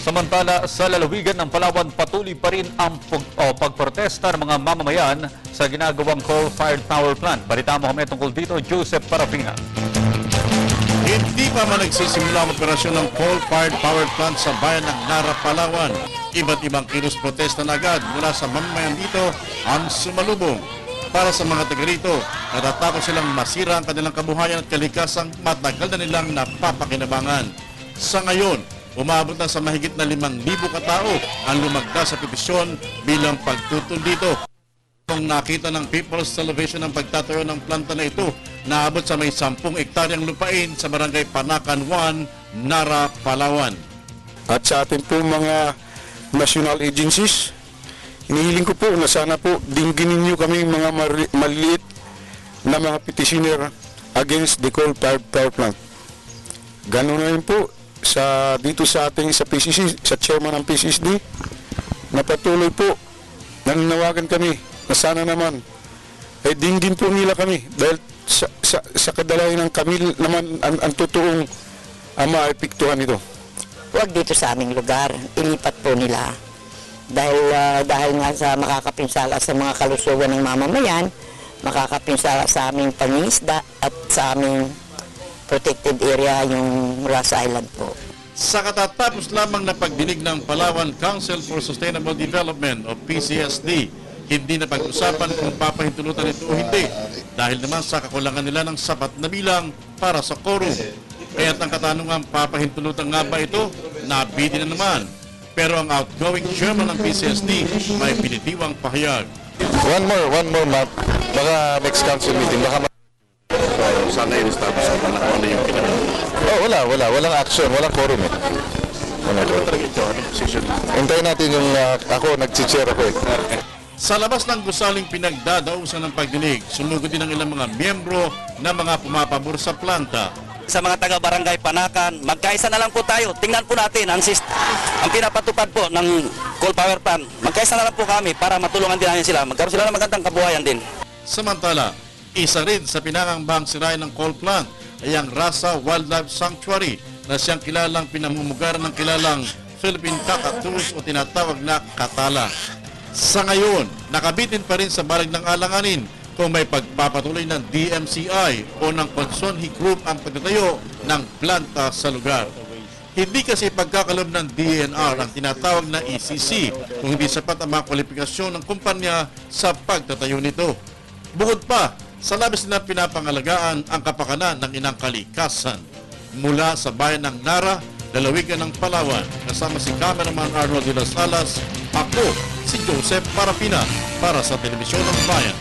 Samantala, sa lalawigan ng Palawan, patuloy pa rin ang pagprotesta ng mga mamamayan sa ginagawang coal-fired power plant. Balita mo kami tungkol dito, Joseph Parapina. Hindi pa man nagsisimula ang operasyon ng coal-fired power plant sa bayan ng Nara, Palawan. Iba't ibang kilos protesta na agad mula sa mamamayan dito ang sumalubong. Para sa mga taga rito, natatapos silang masira ang kanilang kabuhayan at kalikasang matagal na nilang napapakinabangan. Sa ngayon, umabot na sa mahigit na 5,000 katao ang lumagda sa petisyon bilang pagtutol dito. Kung nakita ng People's Television ang pagtatayo ng planta na ito, naabot sa may 10 ektaryang lupain sa barangay Panakan 1, Nara, Palawan. At sa ating po mga national agencies, hinihiling ko po na sana po dingginin niyo kami mga maliit na mga petitioner against the coal-fired power plant. Ganun na rin po dito sa ating sa PCC, sa chairman ng PCSD, na patuloy po nananawagan kami na sana naman ay dinggin po nila kami dahil sa kadalayan ng kami naman ang totoong maepektuhan ito. Huwag dito sa aming lugar, ilipat po nila. Dahil nga sa makakapinsala sa mga kalusugan ng mamamayan, makakapinsala sa aming pangisda at sa aming protected area yung Ras Island po. Sa katatapos lamang na pagdinig ng Palawan Council for Sustainable Development o PCSD, hindi na pag-usapan kung papahintulutan ito o hindi dahil naman sa kakulangan nila ng sapat na bilang para sa quorum. Kaya't ang katanungan, papahintulutan nga ba ito? Nabidi na naman. Pero ang outgoing chairman ng PCSD may pinitiwang pahayag. One more map. Baka next council meeting, baka Sana i-establish ko na ano yung walang action, walang quorum eh. Hintayin natin yung ako, nag-chair ako eh. Sa labas ng gusaling pinagdadausan ng pagdinig, sumugod din ang ilang mga miyembro na mga pumapabor sa planta. Sa mga taga-barangay Panakan, magkaisa na lang po tayo. Tingnan po natin ang pinapatupad po ng coal power plant. Magkaisa na lang po kami para matulungan din namin sila. Magkaroon sila ng magandang kabuhayan din. Samantala, isa rin sa pinangambang sirayan ng coal plant ay ang Rasa Wildlife Sanctuary na siyang kilalang pinamumugaran ng kilalang Philippine Cockatoos o tinatawag na Katala. Sa ngayon, nakabitin pa rin sa balag ng alanganin kung may pagpapatuloy ng DMCI o ng Consonhi Group ang pagtatayo ng planta sa lugar. Hindi kasi pagkakalob ng DENR ang tinatawag na ECC kung hindi sapat ang mga kwalifikasyon ng kumpanya sa pagtatayo nito. Bukod pa, sa labis na pinapangalagaan ang kapakanan ng inang kalikasan. Mula sa bayan ng Nara, lalawigan ng Palawan, kasama si cameraman Arnold de las Alas, ako si Joseph Parapina para sa Telebisyon ng Bayan.